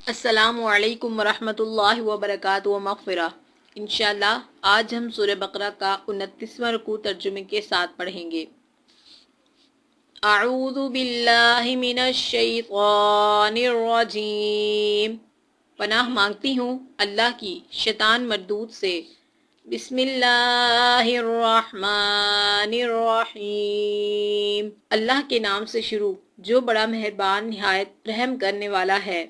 السلام علیکم ورحمۃ اللہ وبرکاتہ و مغفرہ۔ انشاءاللہ آج ہم سورہ بقرہ کا 29واں رکوع ترجمے کے ساتھ پڑھیں گے۔ اعوذ باللہ من الشیطان الرجیم، پناہ مانگتی ہوں اللہ کی شیطان مردود سے۔ بسم اللہ الرحمن الرحیم، اللہ کے نام سے شروع جو بڑا مہربان نہایت رحم کرنے والا ہے۔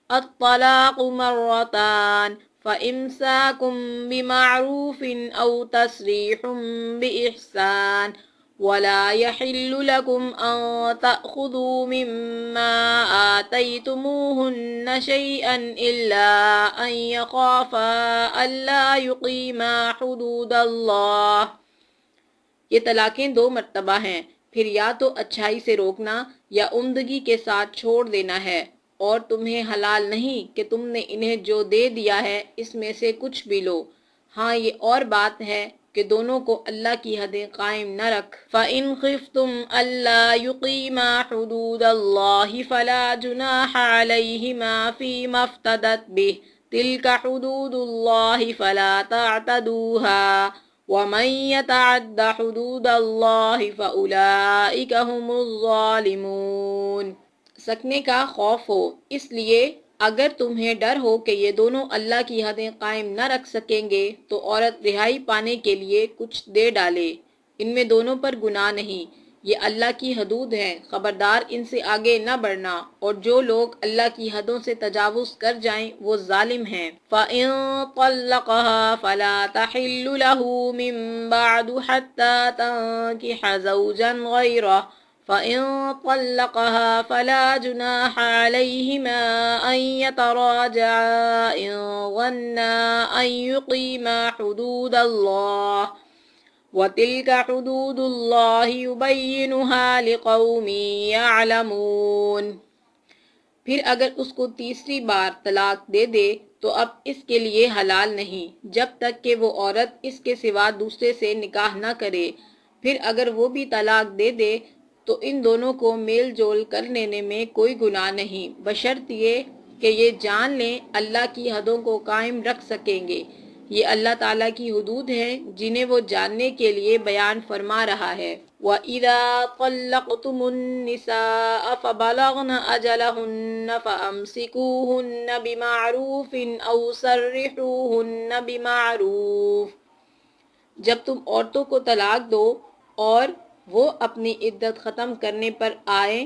الطلاق مرتان فإمساكم بمعروف أو تسريح بإحسان ولا يحل لكم أن تأخذوا مما آتيتموهن شيئا إلا أن يخافا ألا يقيما حدود الله۔ یہ طلاقیں 2 مرتبہ ہیں، پھر یا تو اچھائی سے روکنا یا عمدگی کے ساتھ چھوڑ دینا ہے، اور تمہیں حلال نہیں کہ تم نے انہیں جو دے دیا ہے اس میں سے کچھ بھی لو۔ ہاں یہ اور بات ہے کہ دونوں کو اللہ کی حدیں قائم نہ رکھ۔ فَإِنْ خِفْتُمْ أَلَّا يُقِيمَا حُدُودَ اللَّهِ فَلَا جُنَاحَ عَلَيْهِمَا فِيمَا افْتَدَتْ بِهِ تِلْكَ حُدُودُ اللَّهِ فَلَا تَعْتَدُوهَا وَمَن يَتَعَدَّ حُدُودَ اللَّهِ فَأُولَئِكَ هُمُ الظَّالِمُونَ۔ سکنے کا خوف ہو، اس لیے اگر تمہیں ڈر ہو کہ یہ دونوں اللہ کی حدیں قائم نہ رکھ سکیں گے تو عورت رہائی پانے کے لیے کچھ دے ڈالے، ان میں دونوں پر گناہ نہیں، یہ اللہ کی حدود ہیں، خبردار ان سے آگے نہ بڑھنا، اور جو لوگ اللہ کی حدوں سے تجاوز کر جائیں وہ ظالم ہیں۔ فَإِن طَلَّقَهَا فَلَا تَحِلُّ لَهُ مِن بَعْدُ حَتَّى تَنكِحَ زَوْجًا غَيْرَهُ فَإِن طَلَّقَهَا فَلَا جُنَاحَ عَلَيْهِمَا أَن يَتَرَاجَعَا إِن ظَنَّا أَن يُقِيمَا حُدُودَ اللَّهِ وَتِلْكَ حُدُودُ اللَّهِ يُبَيِّنُهَا لِقَوْمٍ يَعْلَمُونَ۔ پھر اگر اس کو تیسری بار طلاق دے دے تو اب اس کے لیے حلال نہیں جب تک کہ وہ عورت اس کے سوا دوسرے سے نکاح نہ کرے۔ پھر اگر وہ بھی طلاق دے دے تو ان دونوں کو میل جول کر لینے میں کوئی گناہ نہیں، بشرط یہ کہ یہ جان لیں اللہ کی حدوں کو قائم رکھ سکیں گے۔ یہ اللہ تعالیٰ کی حدود ہیں جنہیں وہ جاننے کے لیے بیان فرما رہا ہے۔ وَإِذَا طَلَّقْتُمُ النِّسَاءَ فَبَلَغْنَ أَجَلَهُنَّ فَأَمْسِكُوهُنَّ بِمَعْرُوفٍ أَوْ سَرِّحُوهُنَّ بِمَعْرُوفٍ۔ جب تم عورتوں کو طلاق دو اور وہ اپنی عدت ختم کرنے پر آئیں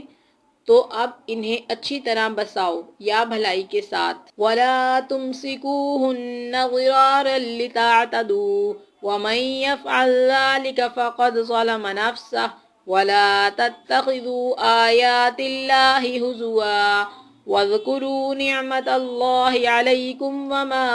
تو اب انہیں اچھی طرح بساؤ یا بھلائی کے ساتھ۔ وَلَا تُمْسِكُوهُنَّ ضِرَارًا لِتَعْتَدُوا وَمَن يَفْعَلْ ذَلِكَ فَقَدْ ظَلَمَ نَفْسَهُ وَلَا تَتَّخِذُوا آيَاتِ اللَّهِ هُزُوًا وَاذْكُرُوا نِعْمَةَ اللَّهِ عَلَيْكُمْ وَمَا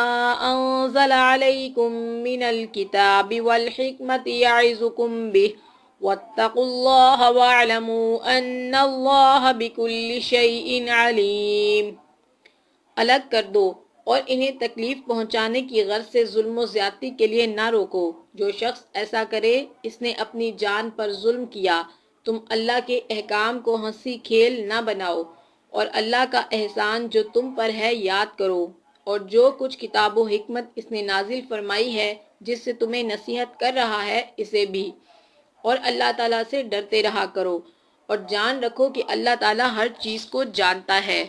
أَنزَلَ عَلَيْكُمْ مِنَ الْكِتَابِ وَالْحِكْمَةِ يَعِظُكُمْ بِهِ وَاتَّقُوا اللَّهَ وَاعْلَمُوا أَنَّ اللَّهَ بِكُلِّ شَيْءٍ عَلِيمٌ۔ الگ کر دو اور انہیں تکلیف پہنچانے کی غرض سے ظلم و زیادتی کے لیے نہ روکو، جو شخص ایسا کرے اس نے اپنی جان پر ظلم کیا۔ تم اللہ کے احکام کو ہنسی کھیل نہ بناؤ، اور اللہ کا احسان جو تم پر ہے یاد کرو، اور جو کچھ کتاب و حکمت اس نے نازل فرمائی ہے جس سے تمہیں نصیحت کر رہا ہے اسے بھی، اور اللہ تعالیٰ سے ڈرتے رہا کرو، اور جان رکھو کہ اللہ تعالیٰ ہر چیز کو جانتا ہے۔